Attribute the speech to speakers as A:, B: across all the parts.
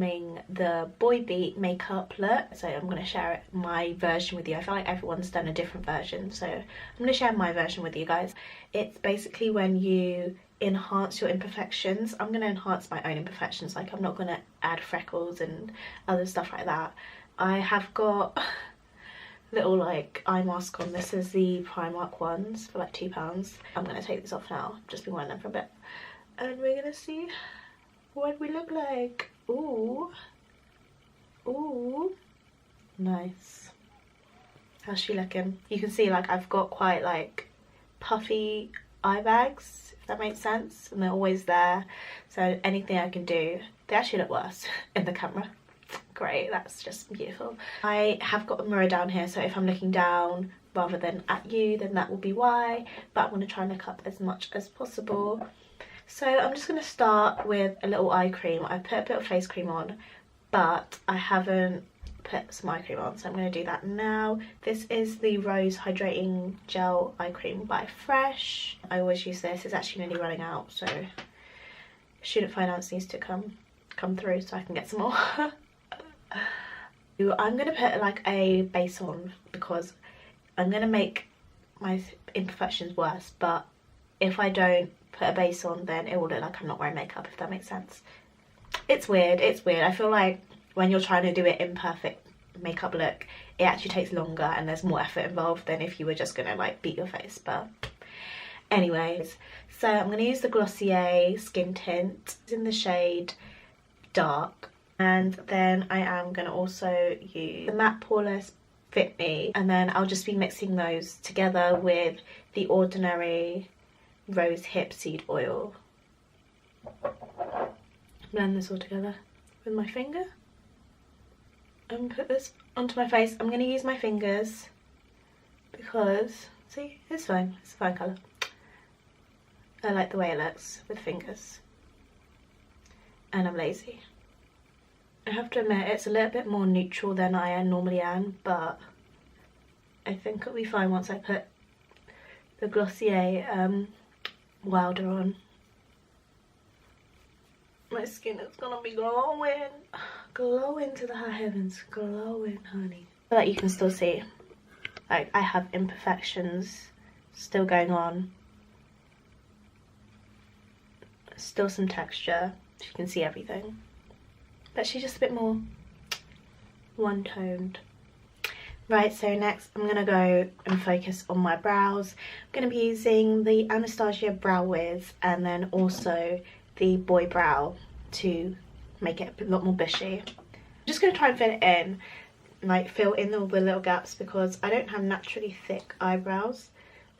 A: filming the Boy Beat makeup look, so I'm going to share my version with you. I feel like everyone's done a different version, so I'm going to share my version with you guys. It's basically when you enhance your imperfections. I'm going to enhance my own imperfections, like I'm not going to add freckles and other stuff like that. I have got little like eye mask on. This is the Primark ones for like £2. I'm going to take this off now, just been wearing them for a bit, and we're going to see what we look like. Ooh, ooh, nice. How's she looking? You can see like I've got quite like puffy eye bags, if that makes sense, and they're always there, so anything I can do. They actually look worse in the camera. Great, that's just beautiful. I have got a mirror down here, so if I'm looking down rather than at you, then that will be why, but I'm going to try and look up as much as possible. So I'm just going to start with a little eye cream. I put a bit of face cream on, but I haven't put some eye cream on, so I'm going to do that now. This is the Rose Hydrating Gel Eye Cream by Fresh. I always use this. It's actually nearly running out, so student finance needs to come through so I can get some more. I'm going to put like a base on because I'm going to make my imperfections worse, but if I don't put a base on, then it will look like I'm not wearing makeup, if that makes sense. It's weird, it's weird. I feel like when you're trying to do it imperfect makeup look, it actually takes longer and there's more effort involved than if you were just gonna like beat your face. But anyways, so I'm gonna use the Glossier Skin Tint. It's in the shade Dark, and then I am gonna also use the matte poreless Fit Me, and then I'll just be mixing those together with the Ordinary Rose Hip Seed Oil. Blend this all together with my finger and put this onto my face. I'm going to use my fingers because, see, it's fine. It's a fine colour. I like the way it looks with fingers. And I'm lazy. I have to admit, it's a little bit more neutral than I normally am, but I think it'll be fine once I put the Glossier Wilder on. My skin is gonna be glowing. Glowing to the high heavens. Glowing, honey. So that you can still see, like, I have imperfections still going on. Still some texture. You can see everything. But she's just a bit more one-toned. Right, so next I'm going to go and focus on my brows. I'm going to be using the Anastasia Brow Wiz and then also the Boy Brow to make it a lot more bushy. I'm just going to try and fit it in, like fill in all the little gaps, because I don't have naturally thick eyebrows.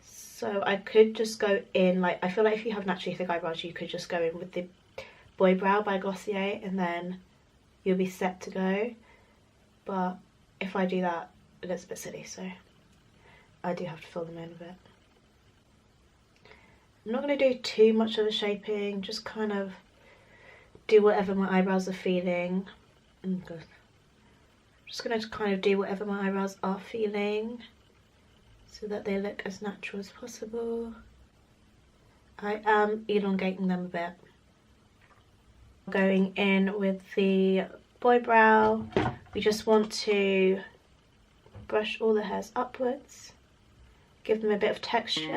A: So I could just go in, like, I feel like if you have naturally thick eyebrows, you could just go in with the Boy Brow by Glossier and then you'll be set to go. But if I do that, it looks a bit silly, so I do have to fill them in a bit. I'm not going to do too much of the shaping, just kind of do whatever my eyebrows are feeling. I'm just going to kind of do whatever my eyebrows are feeling so that they look as natural as possible. I am elongating them a bit. Going in with the Boy Brow, we just want to brush all the hairs upwards, give them a bit of texture.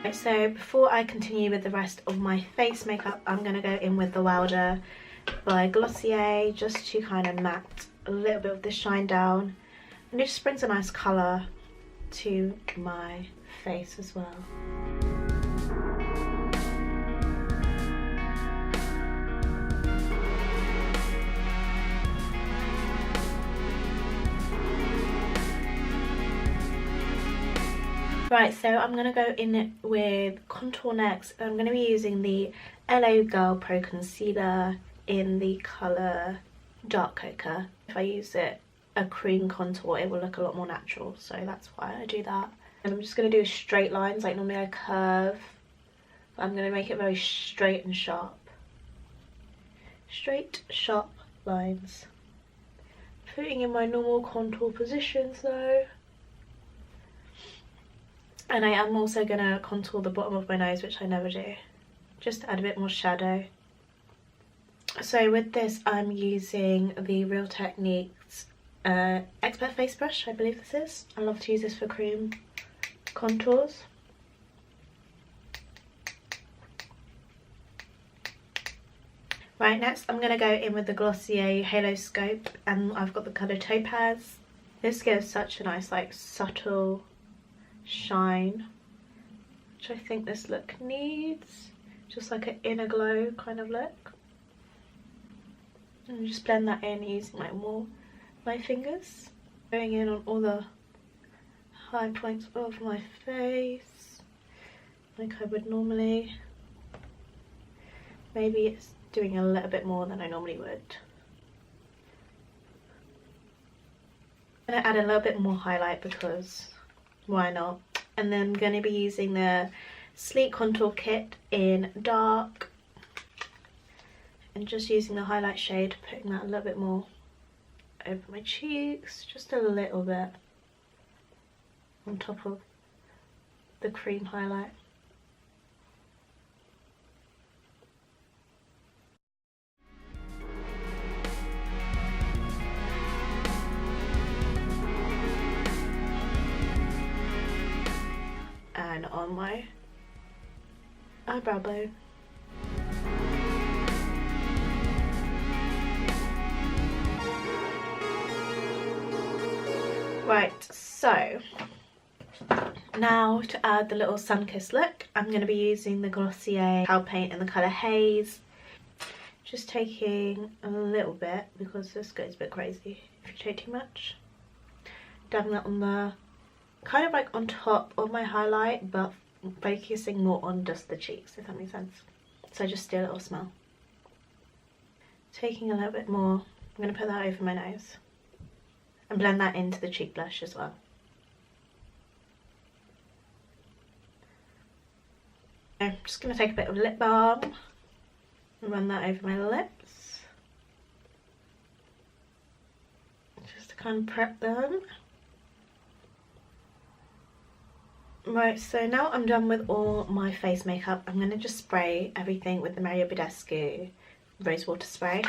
A: Okay, so before I continue with the rest of my face makeup, I'm going to go in with the Wilder by Glossier just to kind of matte a little bit of the shine down, and it just brings a nice colour to my face as well. Right, so I'm going to go in with contour next. I'm going to be using the LA Girl Pro Concealer in the colour Dark Cocoa. If I use a cream contour, it will look a lot more natural, so that's why I do that. And I'm just going to do straight lines, like normally I curve, but I'm going to make it very straight and sharp. Straight, sharp lines. Putting in my normal contour positions though. And I am also going to contour the bottom of my nose, which I never do, just to add a bit more shadow. So with this, I'm using the Real Techniques Expert Face Brush, I believe this is. I love to use this for cream contours. Right, next I'm going to go in with the Glossier Haloscope, and I've got the colour Topaz. This gives such a nice, like, subtle shine, which I think this look needs. Just like an inner glow kind of look. And just blend that in using like my fingers. Going in on all the high points of my face, like I would normally. Maybe it's doing a little bit more than I normally would. I'm going to add a little bit more highlight because why not? And then I'm going to be using the Sleek Contour Kit in dark. And just using the highlight shade, putting that a little bit more over my cheeks, just a little bit on top of the cream highlight. And on my eyebrow bone. Right, so now to add the little sun-kissed look, I'm going to be using the Glossier Cloud Paint in the colour Haze. Just taking a little bit, because this goes a bit crazy if you take too much. Dabbing that on the, kind of like on top of my highlight, but focusing more on just the cheeks, if that makes sense. So just do a little smell. Taking a little bit more, I'm going to put that over my nose. And blend that into the cheek blush as well. I'm just going to take a bit of lip balm and run that over my lips. Just to kind of prep them. Right, so now I'm done with all my face makeup. I'm going to just spray everything with the Badescu Rose Water Spray.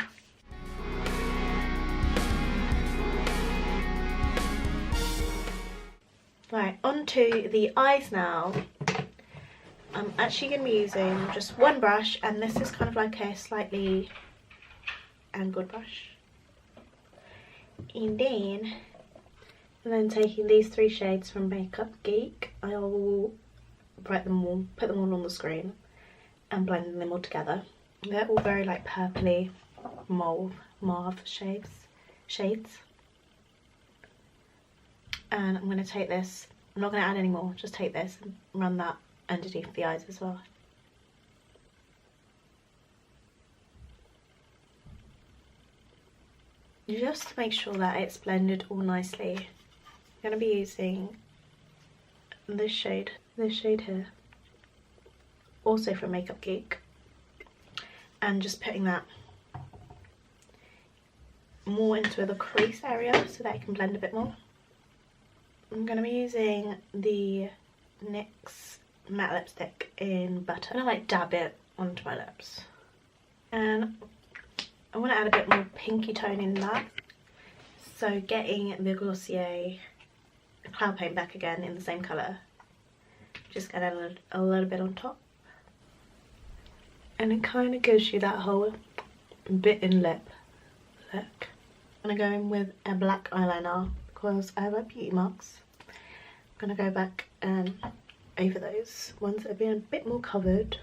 A: Right, onto the eyes now. I'm actually going to be using just one brush, and this is kind of like a slightly angled brush. And then taking these three shades from Makeup Geek, I will put them all on the screen and blend them all together. They're all very like purpley mauve shades. And I'm going to take this, I'm not going to add any more, just take this and run that underneath the eyes as well. Just to make sure that it's blended all nicely, I'm going to be using this shade here, also from Makeup Geek, and just putting that more into the crease area so that I can blend a bit more. I'm going to be using the NYX matte lipstick in Butter. I'm going to like dab it onto my lips. And I want to add a bit more pinky tone in that. So getting the Glossier Cloud Paint back again in the same colour. Just get a little bit on top. And it kind of gives you that whole bitten lip look. I'm going to go in with a black eyeliner, because I have my beauty marks. I'm going to go back and over those ones that have been a bit more covered.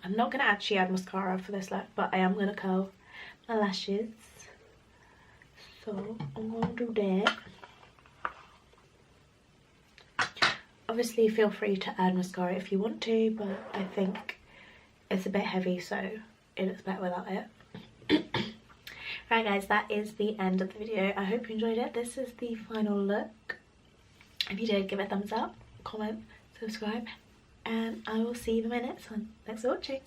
A: I'm not going to actually add mascara for this look, but I am going to curl my lashes. So I'm going to do that. Obviously feel free to add mascara if you want to, but I think it's a bit heavy, so it looks better without it. Right guys, that is the end of the video. I hope you enjoyed it. This is the final look. If you did, give it a thumbs up. comment, subscribe, and I will see you in my next one. Thanks for watching.